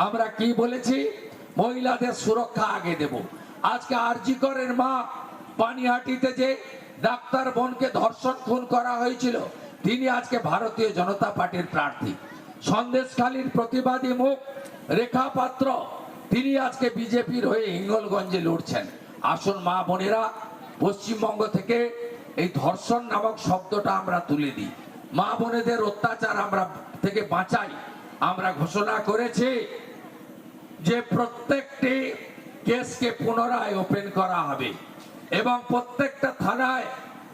আমরা কি বলেছি, মহিলাদের সুরক্ষা আগে দেব। আজকে আরজি করের মা পানিহাটিতে যে ডাক্তার বোনকে ধর্ষণ খুন করা হয়েছিল, তিনি আজকে ভারতীয় জনতা পার্টির প্রার্থী। সন্দেশখালীর প্রতিবাদী মুখ রেখা পাত্র, তিনি আজকে বিজেপির হয়ে হিঙ্গলগঞ্জে লড়ছেন। আসুন মা বোনেরা, পশ্চিমবঙ্গ থেকে এই ধর্ষণ নামক শব্দটা আমরা তুলে দিই, মা বোনেদের অত্যাচার আমরা থেকে বাঁচাই। আমরা ঘোষণা করেছি যে প্রত্যেকটি কেসকে পুনরায় ওপেন করা হবে এবং প্রত্যেকটা থানায়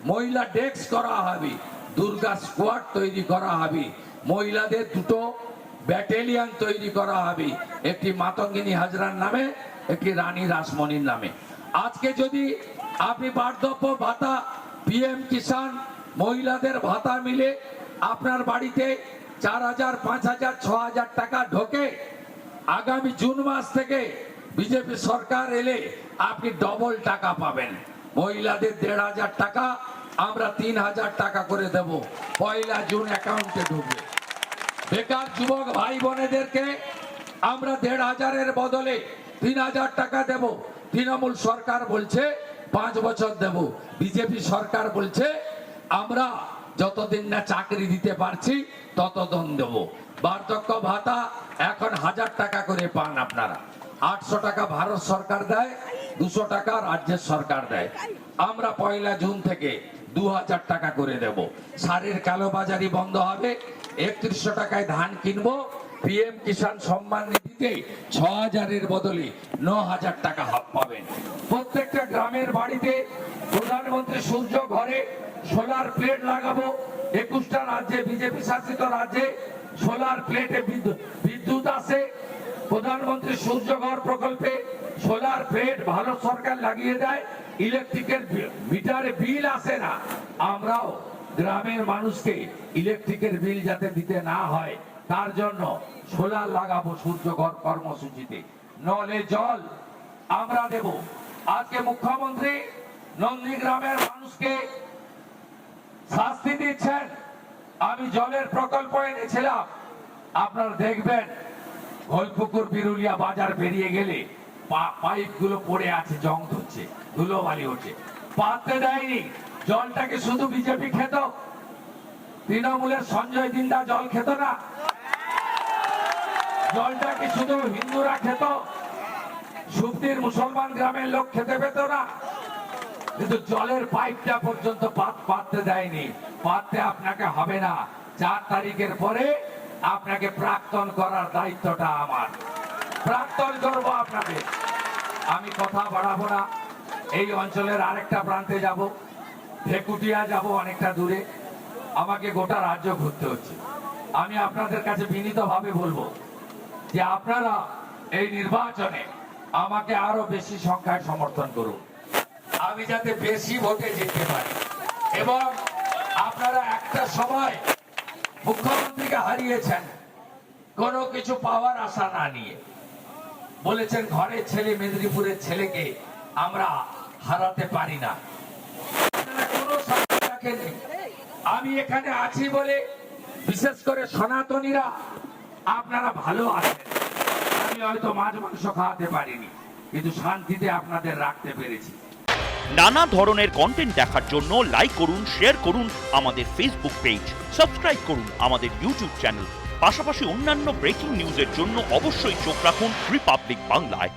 মহিলা ডেস্ক করা হবে, দুর্গা স্কোয়াড তৈরি করা হবে, মহিলাদের দুটো ব্যাটালিয়ন তৈরি করা হবে, একটি মাতঙ্গিনী হাজরার নামে, একটি রানী রাসমণির নামে। আজকে যদি আপনি বার্ধক্য ভাতা, পিএম কিষাণ, মহিলাদের ভাতা মিলে আপনার বাড়িতে 4,000, 5,000, 6,000 টাকা ঢোকে, আগামী জুন মাস থেকে বিজেপি সরকার এলে আপনি ডবল টাকা পাবেন। মহিলাদের 1,500 টাকা আমরা 3,000 টাকা করে দেব, 1 জুন অ্যাকাউন্টে ঢুকবে। বেকার যুবক ভাই বোনেদেরকে আমরা 1,500-এর বদলে 3,000 টাকা দেব। তৃণমূল সরকার বলছে 5 বছর দেব, বিজেপি সরকার বলছে আমরা যতদিন না চাকরি দিতে পারছি ততদিন দেব। বার্ধক্য ভাতা এখন 1,000 টাকা করে পান আপনারা, 800 টাকা ভারত সরকার দেয়, 200 টাকা রাজ্যের সরকার দেয়। আমরা 1 জুন থেকে 2,000 টাকা করে দেব। সারের কালোবাজারি বন্ধ হবে, 3100 টাকায় ধান কিনবো। পিএম কিষাণ সম্মান নিধিতে 6,000-এর বদলে 9,000 টাকা হাত পাবেন। প্রত্যেকটা গ্রামের বাড়িতে প্রধানমন্ত্রী সূর্য ঘরে সোলার প্লেট লাগাবো। 21টা রাজ্যে, বিজেপি শাসিত রাজ্যে সোলার প্লেটে বিদ্যুৎ আসে। প্রধানমন্ত্রী সূর্য ঘর প্রকল্পে সোলার প্লেট ভারত সরকার লাগিয়ে দেয়, ইলেকট্রিকের মিটারে বিল আসে না। আমরাও গ্রামের মানুষকে ইলেকট্রিকের বিল যাতে দিতে না হয় তার জন্য সোলার লাগাবো সূর্য ঘর কর্মসূচিতে। নলে জল আমরা দেব। আজকে মুখ্যমন্ত্রী নন্দীগ্রামের মানুষকে শাস্তি দিচ্ছেন। আমি জলের প্রকল্প এনেছিলাম, আপনারা দেখবেন গোলপুকুর বিরুলিয়া বাজার বেরিয়ে গেলে পাইপ গুলো পড়ে আছে, জং ধরছে, ধুলোবালি হচ্ছে, পাততে দেয়নি। জলটাকে শুধু বিজেপি খেত, তৃণমূলের সঞ্জয় দিন্দা জল খেত না। জলটাকে শুধু হিন্দুরা খেত, সুপ্তির মুসলমান গ্রামের লোক খেতে পেত না। কিন্তু জলের পাইপটা পর্যন্ত পাততে দেয়নি। পাততে আপনাকে হবে না। 4 তারিখের পরে আপনাকে প্রাক্তন করার দায়িত্বটা আমার। প্রাক্তন করবো আপনাকে। আমি কথা বাড়াবো না। এই অঞ্চলের আরেকটা প্রান্তে যাব, ভেকুটিয়া যাব, অনেকটা দূরে। আমাকে গোটা রাজ্য ঘুরতে হচ্ছে। আমি আপনাদের কাছে বিনীতভাবে বলবো যে আপনারা এই নির্বাচনে আমাকে আরো বেশি সংখ্যায় সমর্থন করুন, আমি যাতে বেশি ভোটে জিততে পারি। এবং আপনারা একটা সময় মুখ্যমন্ত্রীকে হারিয়েছেন কোনো কিছু পাওয়ার আশা না নিয়ে। বলেছেন ঘরের ছেলে, মেদিনীপুরের ছেলেকে আমরা হারাতে পারি না। কোনো সাথে রাখেনি। আমি এখানে আছি বলে, বিশেষ করে সনাতনীরা আপনারা ভালো আছেন। আমি হয়তো মাছ মাংস খাওয়াতে পারিনি, কিন্তু শান্তিতে আপনাদের রাখতে পেরেছি। নানা ধরনের কন্টেন্ট দেখার জন্য লাইক করুন, শেয়ার করুন আমাদের ফেসবুক পেজ, সাবস্ক্রাইব করুন আমাদের ইউটিউব চ্যানেল। পাশাপাশি অন্যান্য ব্রেকিং নিউজের জন্য অবশ্যই চোখ রাখুন রিপাবলিক বাংলায়।